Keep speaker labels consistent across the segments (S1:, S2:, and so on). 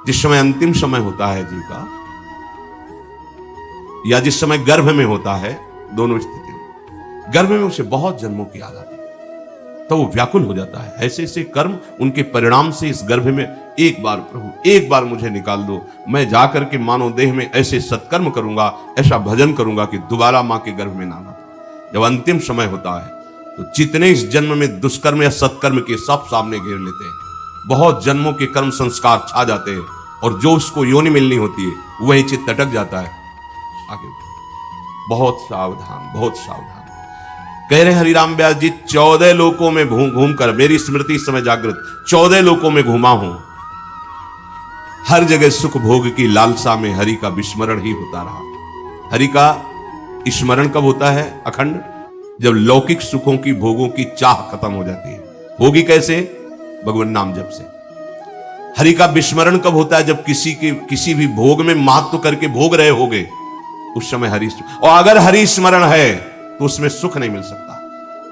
S1: जिस समय अंतिम समय होता है जीव का, या जिस समय गर्भ में होता है, दोनों स्थितियों, गर्भ में उसे बहुत जन्मों की याद आती है, तो वो व्याकुल हो जाता है। ऐसे ऐसे कर्म उनके परिणाम से इस गर्भ में, एक बार प्रभु एक बार मुझे निकाल दो, मैं जाकर के मानव देह में ऐसे सत्कर्म करूंगा, ऐसा भजन करूंगा कि दोबारा मां के गर्भ में ना आना। जब अंतिम समय होता है तो जितने इस जन्म में दुष्कर्म या सत्कर्म के सब सामने घेर लेते हैं, बहुत जन्मों के कर्म संस्कार छा जाते हैं, और जो उसको योनि मिलनी होती है वही चित्त अटक जाता है। आगे बहुत सावधान, बहुत सावधान। कह रहे हरिराम व्यास जी, 14 लोकों में घूम कर, मेरी स्मृति इस समय जागृत, 14 लोकों में घूमा हूं, हर जगह सुख भोग की लालसा में हरि का विस्मरण ही होता रहा। हरि का स्मरण कब होता है अखंड? जब लौकिक सुखों की, भोगों की चाह खत्म हो जाती है। होगी कैसे? भगवान नाम जप से। हरि का विस्मरण कब होता है? जब किसी भी भोग में महत्व करके भोग रहे होगे, उस समय हरि, और अगर हरि स्मरण है तो उसमें सुख नहीं मिल सकता,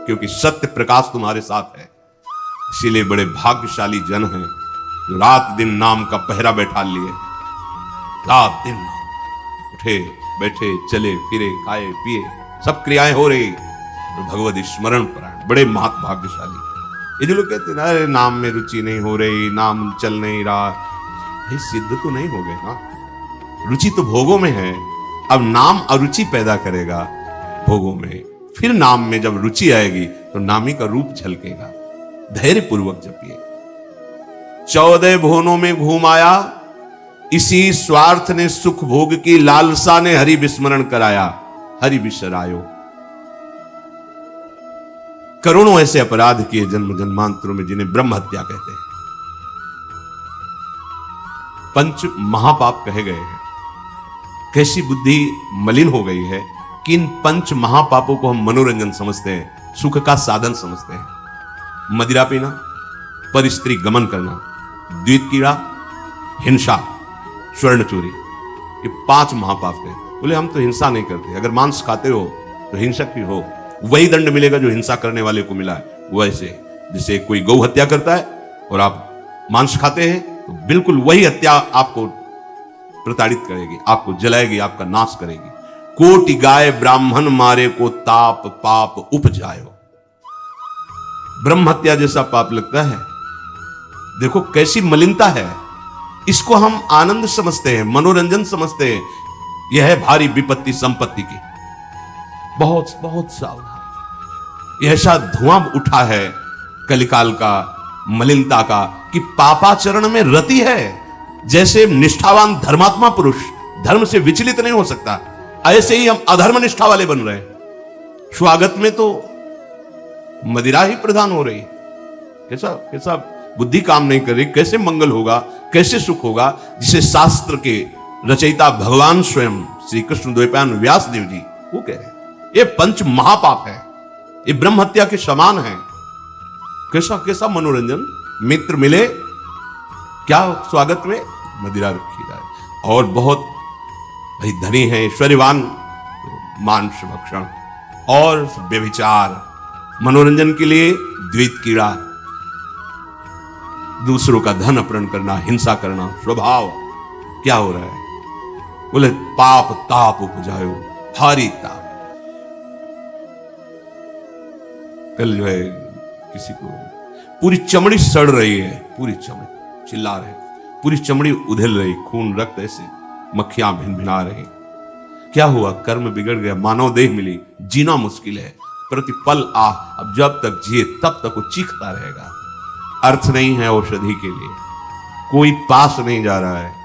S1: क्योंकि सत्य प्रकाश तुम्हारे साथ है। इसीलिए बड़े भाग्यशाली जन हैं जो रात दिन नाम का पहरा बैठा लिए, रात दिन उठे बैठे चले फिरे, खाए पिए, सब क्रियाएं हो रही, तो भगवत स्मरण परायण, बड़े महत भाग्यशाली। ये जो लोग कहते हैं ना, अरे नाम में रुचि नहीं हो रही, नाम चल नहीं रहा, भाई सिद्ध तो नहीं हो गए ना। रुचि तो भोगों में है, अब नाम अरुचि पैदा करेगा भोगों में, फिर नाम में जब रुचि आएगी तो नामी का रूप झलकेगा। धैर्य पूर्वक जपिए। 14 भुवनों में घूम आया, इसी स्वार्थ ने सुख भोग की लालसा ने हरि विस्मरण कराया, हरि विसरायो। करोड़ों ऐसे अपराध किए जन्म जन्मांतरों में, जिन्हें ब्रह्म हत्या कहते हैं, पंच महापाप कहे गए हैं। कैसी बुद्धि मलिन हो गई है कि इन पंच महापापों को हम मनोरंजन समझते हैं, सुख का साधन समझते हैं। मदिरा पीना, पर स्त्री गमन करना, द्वित कीड़ा, हिंसा, स्वर्ण चोरी, ये 5 महापाप हैं। बोले हम तो हिंसा नहीं करते, अगर मांस खाते हो तो हिंसक ही हो, वही दंड मिलेगा जो हिंसा करने वाले को मिला है। वैसे जैसे कोई गौ हत्या करता है और आप मांस खाते हैं, तो बिल्कुल वही हत्या आपको प्रताड़ित करेगी, आपको जलाएगी, आपका नाश करेगी। कोटि गाय ब्राह्मण मारे को ताप पाप उपजायो। ब्रह्म हत्या जैसा पाप लगता है। देखो कैसी मलिनता है। इसको हम आनंद समझते हैं, मनोरंजन समझते हैं। यह है भारी विपत्ति संपत्ति की। बहुत बहुत सावधान। ऐसा धुआं उठा है कलिकाल का, मलिनता का, कि पापाचरण में रति है। जैसे निष्ठावान धर्मात्मा पुरुष धर्म से विचलित नहीं हो सकता, ऐसे ही हम अधर्म निष्ठा वाले बन रहे हैं। स्वागत में तो मदिरा ही प्रधान हो रही। कैसा कैसा बुद्धि काम नहीं कर रही। कैसे मंगल होगा, कैसे सुख होगा, जिसे शास्त्र के रचयिता भगवान स्वयं श्री कृष्ण द्वैपायन व्यास देव जी वो कह रहे हैं, ये पंच महापाप है, ये ब्रह्म हत्या के समान है। कैसा कैसा मनोरंजन। मित्र मिले, क्या स्वागत में मदिरा रखी जाए। और बहुत भाई धनी है, ऐश्वर्यवान, तो मांस भक्षण और व्यभिचार, मनोरंजन के लिए द्वित कीड़ा, दूसरों का धन अपहरण करना, हिंसा करना स्वभाव। क्या हो रहा है? बोले पाप ताप उपजायो, भारी ताप। कल जो है किसी को पूरी चमड़ी सड़ रही है, पूरी चमड़ी, चिल्ला रहे, पूरी चमड़ी उधेल रही, खून रक्त ऐसे मक्खियां भिन भिना रही। क्या हुआ? कर्म बिगड़ गया, मानव देह मिली, जीना मुश्किल है, प्रतिपल अब जब तक जिए तब तक वो चीखता रहेगा। अर्थ नहीं है औषधि के लिए, कोई पास नहीं जा रहा है।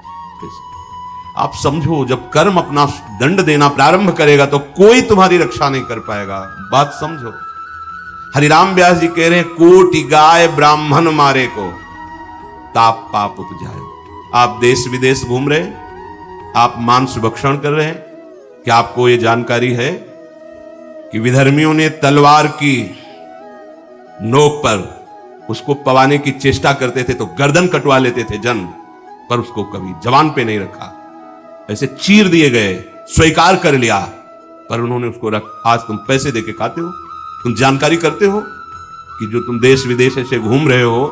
S1: आप समझो, जब कर्म अपना दंड देना प्रारंभ करेगा तो कोई तुम्हारी रक्षा नहीं कर पाएगा। बात समझो। हरिराम व्यास जी कह रहे हैं, कोटि गाय ब्राह्मण मारे को ताप पाप उपजायो। आप देश विदेश घूम रहे हैं, आप मांस भक्षण कर रहे हैं, क्या आपको यह जानकारी है कि विधर्मियों ने तलवार की नोक पर उसको पवाने की चेष्टा करते थे तो गर्दन कटवा लेते थे जन, पर उसको कभी जवान पे नहीं रखा, ऐसे चीर दिए गए, स्वीकार कर लिया, पर उन्होंने उसको आज तुम पैसे देके खाते हो, तुम जानकारी करते हो कि जो तुम देश विदेश ऐसे घूम रहे हो,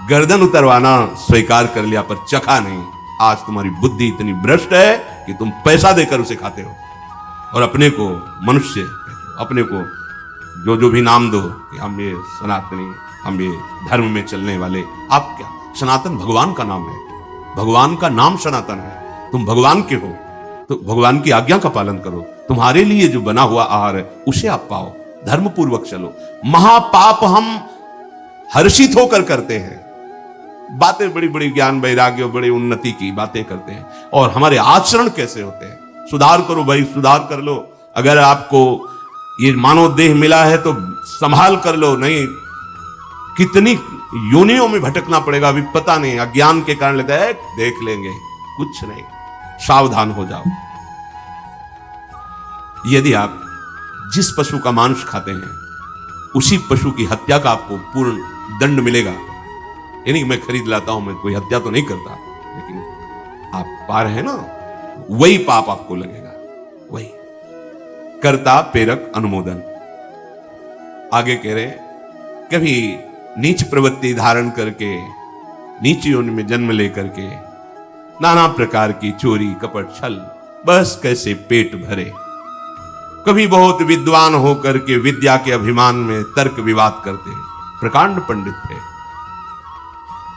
S1: गर्दन उतरवाना स्वीकार कर लिया पर चखा नहीं। आज तुम्हारी बुद्धि इतनी भ्रष्ट है कि तुम पैसा देकर उसे खाते हो और अपने को मनुष्य कहते हो, अपने को जो भी नाम दो कि हम ये सनातनी, हम ये धर्म में चलने वाले। आप क्या, सनातन भगवान का नाम है, भगवान का नाम सनातन है। तुम भगवान के हो तो भगवान की आज्ञा का पालन करो। तुम्हारे लिए जो बना हुआ आहार है उसे आप पाओ, धर्म पूर्वक चलो। महापाप हम हर्षित होकर करते हैं, बातें बड़ी बड़ी ज्ञान वैराग्य बड़ी उन्नति की बातें करते हैं, और हमारे आचरण कैसे होते हैं। सुधार करो भाई, सुधार कर लो। अगर आपको ये मानव देह मिला है तो संभाल कर लो, नहीं कितनी योनियों में भटकना पड़ेगा अभी पता नहीं। अज्ञान के कारण लगता है देख लेंगे, कुछ नहीं, सावधान हो जाओ। यदि आप जिस पशु का मांस खाते हैं उसी पशु की हत्या का आपको पूर्ण दंड मिलेगा। यानी मैं खरीद लाता हूं, मैं कोई हत्या तो नहीं करता, लेकिन आप पा रहे हैं ना, वही पाप आपको लगेगा। वही कर्ता प्रेरक अनुमोदन। आगे कह रहे, कभी नीच प्रवृत्ति धारण करके, नीच योनि में जन्म लेकर के नाना प्रकार की चोरी कपट छल, बस कैसे पेट भरे। कभी बहुत विद्वान होकर के विद्या के अभिमान में तर्क विवाद करते, प्रकांड पंडित थे,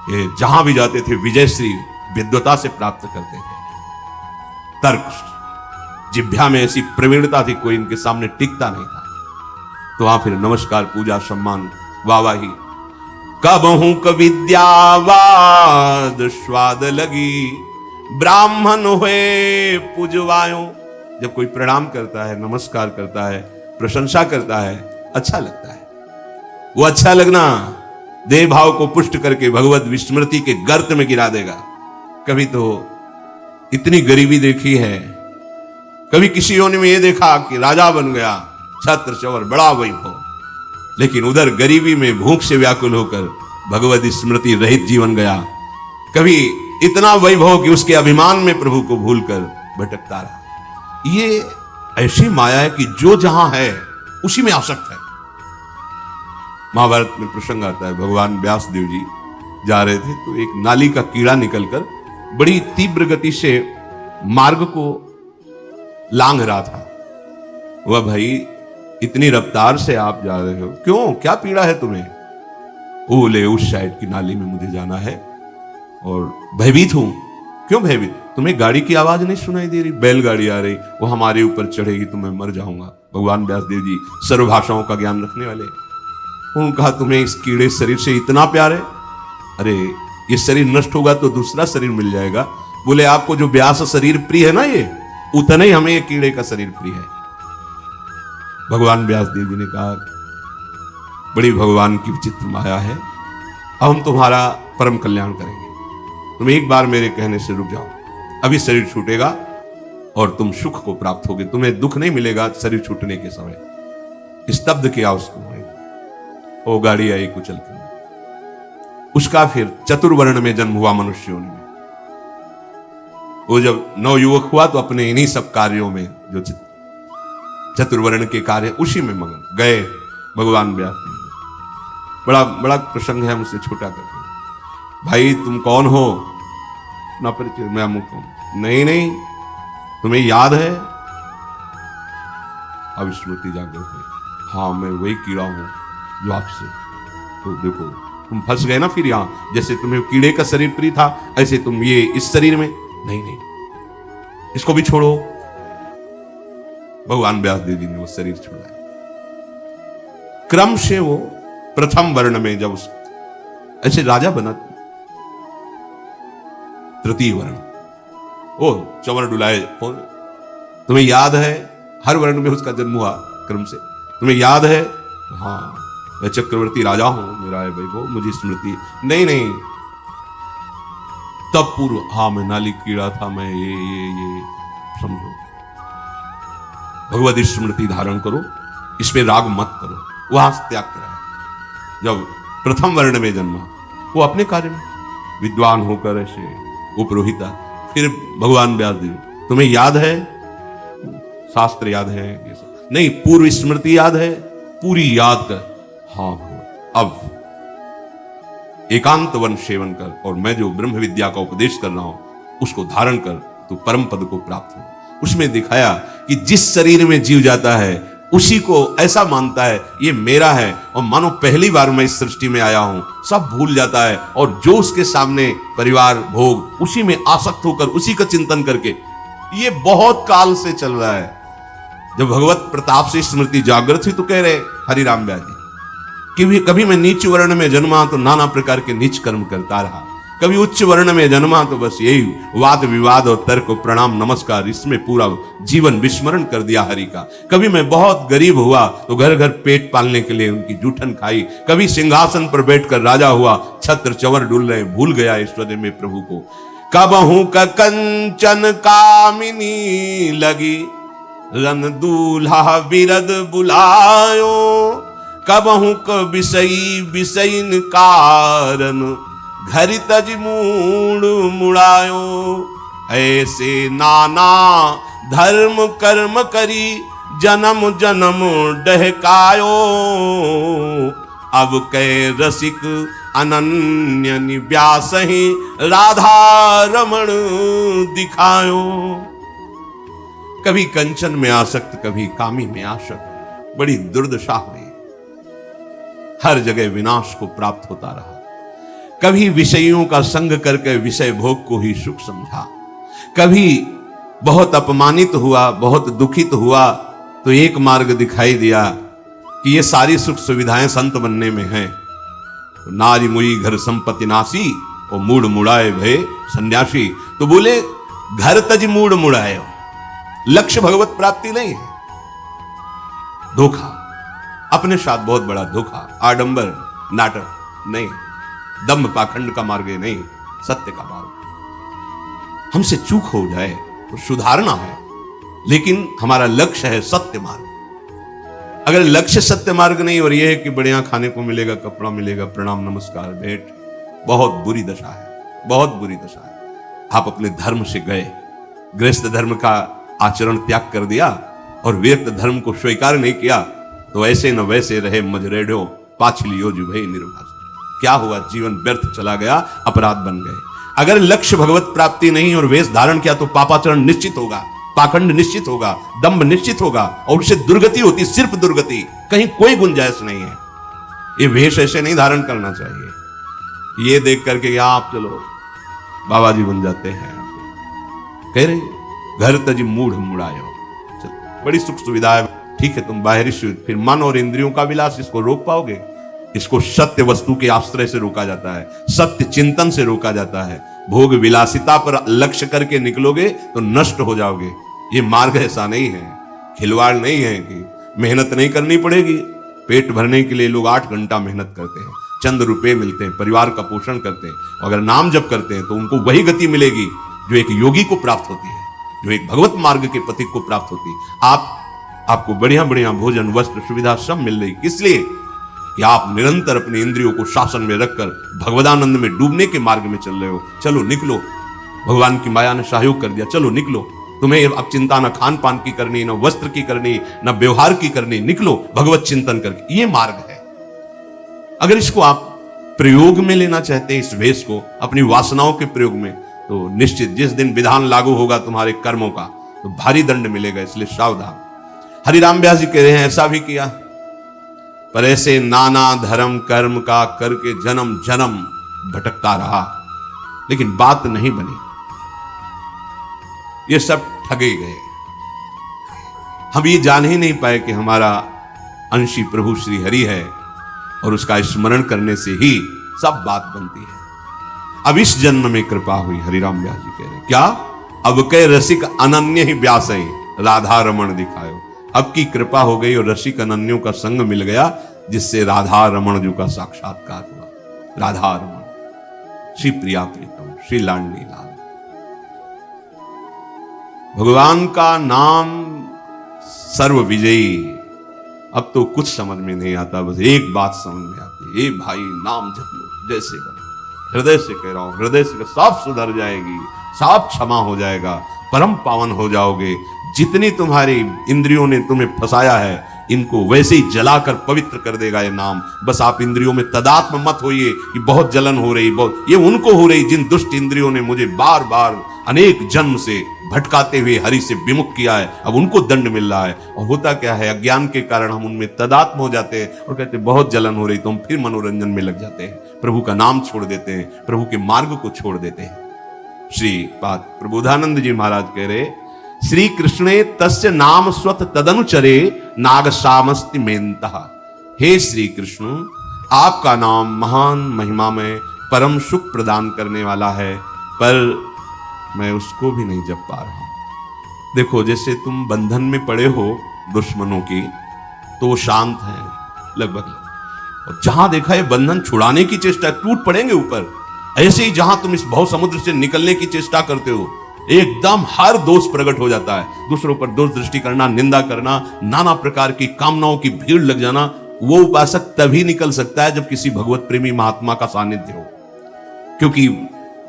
S1: ये जहां भी जाते थे विजयश्री विद्वता से प्राप्त करते थे। तर्क जिभ्या में ऐसी प्रवीणता थी, कोई इनके सामने टिकता नहीं था। तो वहां फिर नमस्कार, पूजा, सम्मान, वाहवाही। कबहू कविद्यावाद स्वाद लगी, ब्राह्मण हुए पूजवायो। जब कोई प्रणाम करता है, नमस्कार करता है, प्रशंसा करता है, अच्छा लगता है। वो अच्छा लगना देह भाव को पुष्ट करके भगवत विस्मृति के गर्त में गिरा देगा। कभी तो इतनी गरीबी देखी है, कभी किसी योनि में ये देखा कि राजा बन गया, छत्र चवर, बड़ा वैभव, लेकिन उधर गरीबी में भूख से व्याकुल होकर भगवत स्मृति रहित जीवन गया। कभी इतना वैभव कि उसके अभिमान में प्रभु को भूलकर भटकता रहा। ये ऐसी माया है कि जो जहां है उसी में आसक्त है। महाभारत में प्रसंग आता है, भगवान व्यास देव जी जा रहे थे तो एक नाली का कीड़ा निकलकर बड़ी तीव्र गति से मार्ग को लांघ रहा था। वह भाई इतनी रफ्तार से आप जा रहे हो, क्यों, क्या पीड़ा है तुम्हें? बोले उस साइड की नाली में मुझे जाना है और भयभीत हूं। क्यों भयभीत? तुम्हें गाड़ी की आवाज नहीं सुनाई दे रही? बैलगाड़ी आ रही, वो हमारे ऊपर चढ़ेगी तो मैं मर जाऊंगा। भगवान व्यासदेव जी सर्वभाषाओं का ज्ञान रखने वाले, उन्होंने कहा तुम्हें इस कीड़े शरीर से इतना प्यार है? अरे ये शरीर नष्ट होगा तो दूसरा शरीर मिल जाएगा। बोले आपको जो व्यास शरीर प्रिय है ना, ये उतना ही हमें ये कीड़े का शरीर प्रिय है। भगवान व्यासदेव जी ने कहा बड़ी भगवान की विचित्र माया है, अब हम तुम्हारा परम कल्याण करेंगे। तुम एक बार मेरे कहने से रुक जाओ, अभी शरीर छूटेगा और तुम सुख को प्राप्त होगे, तुम्हें दुख नहीं मिलेगा शरीर छूटने के समय। स्तब्ध किया उसको, वो गाड़ी आई कुचल के। उसका फिर चतुर्वर्ण में जन्म हुआ मनुष्यों में। वो जब नवयुवक हुआ तो अपने इन्हीं सब कार्यों में, जो चतुर्वर्ण के कार्य, उसी में मगन गए भगवान व्यास। बड़ा बड़ा प्रसंग है, मुझसे छोटा करके, भाई तुम कौन हो? ना परिचय, मैं अमुक हूं। नहीं नहीं, तुम्हें याद है? अब स्मृति जागृत है, हाँ मैं वही कीड़ा हूं जो आपसे, तो देखो तुम फंस गए ना फिर यहां। जैसे तुम्हें कीड़े का शरीर प्रिय था, ऐसे तुम ये इस शरीर में नहीं नहीं, इसको भी छोड़ो। भगवान व्यासदेव जी ने वो शरीर छोड़ा। क्रम से वो प्रथम वर्ण में जब ऐसे राजा बना, तृतीय वर्ण, ओ चंवर डुलाए। तुम्हें याद है? हर वर्ण में उसका जन्म हुआ क्रम से। तुम्हें याद है? हाँ मैं चक्रवर्ती राजा हूं, मेरा है वैभव, मुझे स्मृति नहीं नहीं। तब पूर्व, हाँ मैं नाली कीड़ा था, मैं ये समझो। भगवत स्मृति धारण करो, इसमें राग मत करो, वहां से त्याग करा। जब प्रथम वर्ण में जन्मा, वो अपने कार्य में विद्वान होकर ऐसे वो पुरोहिता। फिर भगवान व्यासदेव, तुम्हें याद है? शास्त्र याद है? ये सब नहीं, पूर्व स्मृति याद है? पूरी याद कर। हाँ अब एकांत वन सेवन कर, और मैं जो ब्रह्म विद्या का उपदेश कर रहा हूं उसको धारण कर तू परम पद को प्राप्त हो। उसमें दिखाया कि जिस शरीर में जीव जाता है उसी को ऐसा मानता है ये मेरा है, और मानो पहली बार मैं इस सृष्टि में आया हूं, सब भूल जाता है और जो उसके सामने परिवार भोग उसी में आसक्त होकर उसी का चिंतन करके, ये बहुत काल से चल रहा है। जब भगवत प्रताप से स्मृति जागृत हुई तो कह रहे हरिराम व्यास जी कि कभी मैं नीच वर्ण में जन्मा तो नाना प्रकार के नीच कर्म करता रहा, कभी उच्च वर्ण में जन्मा तो बस यही वाद विवाद और तर्क प्रणाम नमस्कार, इसमें पूरा जीवन विस्मरण कर दिया हरि का। कभी मैं बहुत गरीब हुआ तो घर घर पेट पालने के लिए उनकी जूठन खाई, कभी सिंहासन पर बैठकर राजा हुआ, छत्र चवर डुल रहे, भूल गया ऐश्वर्य में प्रभु को। कबहू का कंचन कामिनी लगी, रन दूल्हा बिरद बुलायो, कबहू का विषयी विषयन कारण, घरि तज मूड मुड़ायो। ऐसे नाना धर्म कर्म करी, जन्म जन्म डहकायो, अब कै रसिक अनन्य निव्यास ही, राधा रमण दिखायो। कभी कंचन में आसक्त, कभी कामी में आसक्त, बड़ी दुर्दशा हुई, हर जगह विनाश को प्राप्त होता रहा। कभी विषयों का संग करके विषय भोग को ही सुख समझा, कभी बहुत अपमानित हुआ, बहुत दुखित हुआ तो एक मार्ग दिखाई दिया कि ये सारी सुख सुविधाएं संत बनने में हैं। तो नारी मुई घर संपत्ति नासी, और मूड मुड़ाए भय सन्यासी। तो बोले घर तज मूड मुड़ाए, लक्ष्य भगवत प्राप्ति नहीं है, धोखा, अपने साथ बहुत बड़ा धोखा, आडंबर नाटक नहीं, दम्भ पाखंड का मार्ग नहीं, सत्य का मार्ग। हमसे चूक हो जाए तो सुधारना है, लेकिन हमारा लक्ष्य है सत्य मार्ग। अगर लक्ष्य सत्य मार्ग नहीं और यह है कि बढ़िया खाने को मिलेगा, कपड़ा मिलेगा, प्रणाम नमस्कार भेंट, बहुत बुरी दशा है, बहुत बुरी दशा है। आप अपने धर्म से गए, गृहस्थ धर्म का आचरण त्याग कर दिया और व्यक्त धर्म को स्वीकार नहीं किया, तो ऐसे न वैसे रहे मजरेडो, पाछलियो जो भय निर्भास। क्या हुआ? जीवन व्यर्थ चला गया, अपराध बन गए। अगर लक्ष्य भगवत प्राप्ति नहीं और वेश धारण किया तो पापाचरण निश्चित होगा, पाखंड निश्चित होगा, दंभ निश्चित होगा, और उससे दुर्गति होती, सिर्फ दुर्गति, कहीं कोई गुंजाइश नहीं है। ये वेश ऐसे नहीं धारण करना चाहिए। ये देख करके आप चलो बाबा जी बन जाते हैं, कह रहे घर तज मूढ़ मुड़ायो, बड़ी सुख सुविधा है, ठीक है, तुम बाहरी फिर मन और इंद्रियों का विलास, इसको रोक पाओगे? इसको सत्य वस्तु के आश्रय से रोका जाता है, सत्य चिंतन से रोका जाता है। भोग विलासिता पर लक्ष्य करके निकलोगे तो नष्ट हो जाओगे। ये मार्ग ऐसा नहीं है, खिलवाड़ नहीं है कि मेहनत नहीं करनी पड़ेगी। पेट भरने के लिए लोग 8 घंटा मेहनत करते हैं, चंद रुपए मिलते हैं, परिवार का पोषण करते हैं। अगर नाम जप करते हैं तो उनको वही गति मिलेगी जो एक योगी को प्राप्त होती है, जो एक भगवत मार्ग के पथिक को प्राप्त होती है। आपको बढ़िया बढ़िया भोजन, वस्त्र, सुविधा सब मिल रही, किस लिए? कि आप निरंतर अपने इंद्रियों को शासन में रखकर भगवदानंद में डूबने के मार्ग में चल रहे हो। चलो निकलो, भगवान की माया ने सहयोग कर दिया, चलो निकलो। तुम्हें अब चिंता न खान पान की करनी, न वस्त्र की करनी, न व्यवहार की करनी, निकलो भगवत चिंतन करके। ये मार्ग है। अगर इसको आप प्रयोग में लेना चाहते हैं, इस वेश को अपनी वासनाओं के प्रयोग में, तो निश्चित जिस दिन विधान लागू होगा तुम्हारे कर्मों का तो भारी दंड मिलेगा, इसलिए सावधान। हरिराम व्यास जी कह रहे हैं ऐसा भी किया, पर ऐसे नाना धर्म कर्म का करके जन्म जन्म भटकता रहा, लेकिन बात नहीं बनी। ये सब ठगे गए। हम ये जान ही नहीं पाए कि हमारा अंशी प्रभु श्री हरि है और उसका स्मरण करने से ही सब बात बनती है। अब इस जन्म में कृपा हुई, हरिराम व्यास जी कह रहे क्या? अब कै रसिक अनन्य ही व्यास राधा रमण दिखायो। अब की कृपा हो गई और रसिक अनन्यों का संग मिल गया, जिससे राधा रमण जी का साक्षात्कार हुआ। राधा रमण, श्री प्रिया प्रीतम, श्री लाडली लाल। भगवान का नाम सर्व विजयी। अब तो कुछ समझ में नहीं आता, बस एक बात समझ में आती है, भाई नाम जप लो जैसे बने। हृदय से कह रहा हूं, हृदय से साफ सुधर जाएगी, साफ क्षमा हो जाएगा, परम पावन हो जाओगे। जितनी तुम्हारी इंद्रियों ने तुम्हें फंसाया है इनको वैसे ही जलाकर पवित्र कर देगा ये नाम। बस आप इंद्रियों में तदात्म मत होइए कि बहुत जलन हो रही, बहुत, ये उनको हो रही जिन दुष्ट इंद्रियों ने मुझे बार बार अनेक जन्म से भटकाते हुए हरि से विमुख किया है, अब उनको दंड मिल रहा है। और होता क्या है, अज्ञान के कारण हम उनमें तदात्म हो जाते हैं और कहते हैं बहुत जलन हो रही, तो हम फिर मनोरंजन में लग जाते हैं, प्रभु का नाम छोड़ देते हैं, प्रभु के मार्ग को छोड़ देते हैं। श्रीपाद प्रबोधानंद जी महाराज कह रहे, श्री कृष्णे तस्य नाम स्वत तदनुचरे नागसामस्ति मेन्तः। हे श्री कृष्ण, आपका नाम महान महिमा में परम सुख प्रदान करने वाला है, पर मैं उसको भी नहीं जप पा रहा हूं। देखो, जैसे तुम बंधन में पड़े हो दुश्मनों की, तो शांत हैं लगभग, और जहां देखा है बंधन छुड़ाने की चेष्टा, टूट पड़ेंगे ऊपर। ऐसे ही जहां तुम इस भव समुद्र से निकलने की चेष्टा करते हो, एकदम हर दोष प्रकट हो जाता है, दूसरों पर दोष दृष्टि करना, निंदा करना, नाना प्रकार की कामनाओं की भीड़ लग जाना। वो उपासक तभी निकल सकता है जब किसी भगवत प्रेमी महात्मा का सानिध्य हो, क्योंकि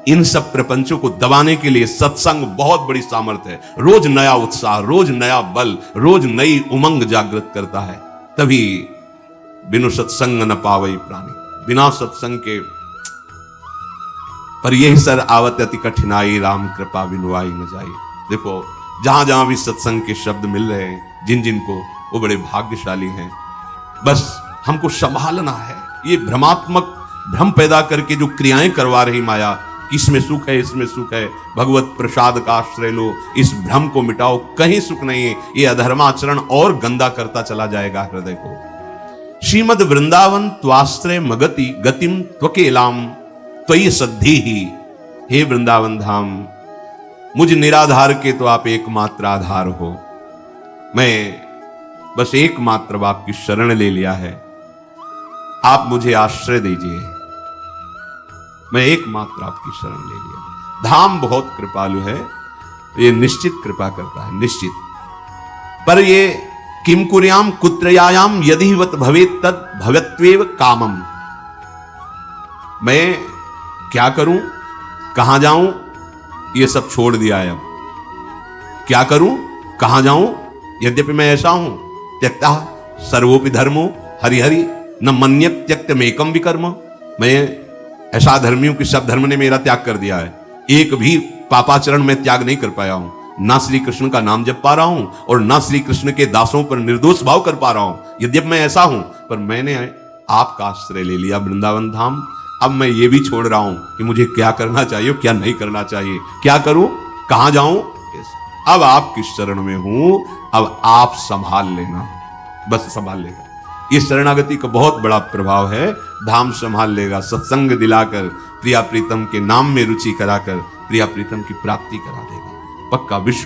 S1: इन सब प्रपंचों को दबाने के लिए सत्संग बहुत बड़ी सामर्थ्य है। रोज नया उत्साह, रोज नया बल, रोज नई उमंग जागृत करता है। तभी बिनु सत्संग न पावई प्राणी, बिना सत्संग के पर यही सर आवत अति कठिनाई, राम कृपा बिनुआई न जाई। देखो, जहां जहां भी सत्संग के शब्द मिल रहे हैं, जिन जिन को, वो बड़े भाग्यशाली हैं। बस हमको संभालना है। ये भ्रमात्मक भ्रम पैदा करके जो क्रियाएं करवा रही माया, इसमें सुख है, इसमें सुख है, भगवत प्रसाद का आश्रय लो, इस भ्रम को मिटाओ, कहीं सुख नहीं है। ये अधर्माचरण और गंदा करता चला जाएगा हृदय को। श्रीमद वृंदावन त्वाश्रय मगति गतिम त्वकेलाम त्वयि सद्धि ही। हे वृंदावन धाम, मुझ निराधार के तो आप एकमात्र आधार हो। मैं बस एकमात्र आपकी शरण ले लिया है, आप मुझे आश्रय दीजिए। मैं एकमात्र आपकी शरण ले लिया। धाम बहुत कृपालु है, ये निश्चित कृपा करता है, निश्चित। पर ये किम कुर्याम कुत्रयायाम यदि वत भवेत तद भवत्वेव कामम। मैं क्या करूं, कहां जाऊं, ये सब छोड़ दिया है। अब क्या करूं, कहां जाऊं, यद्यपि मैं ऐसा हूं, त्यक्ता सर्वोपि धर्मो हरिहरि न मन्यक त्यक्तमेकम विकर्म। मैं ऐसा धर्मियों कि सब धर्म ने मेरा त्याग कर दिया है, एक भी पापाचरण में त्याग नहीं कर पाया हूं। ना श्री कृष्ण का नाम जप पा रहा हूं और ना श्री कृष्ण के दासों पर निर्दोष भाव कर पा रहा हूं। यद्यपि मैं ऐसा हूं, पर मैंने आपका आश्रय ले लिया वृंदावन धाम। अब मैं ये भी छोड़ रहा हूं कि मुझे क्या करना चाहिए, क्या नहीं करना चाहिए, क्या करूं, कहां जाऊं। अब आपकी शरण में हूं, अब आप संभाल लेना, बस संभाल लेगा। ये शरणागति का बहुत बड़ा प्रभाव है। धाम संभाल लेगा, सत्संग दिलाकर, प्रिया प्रीतम के नाम में रुचि कराकर प्रिया प्रीतम की प्राप्ति करा देगा। पक्का विश्वास।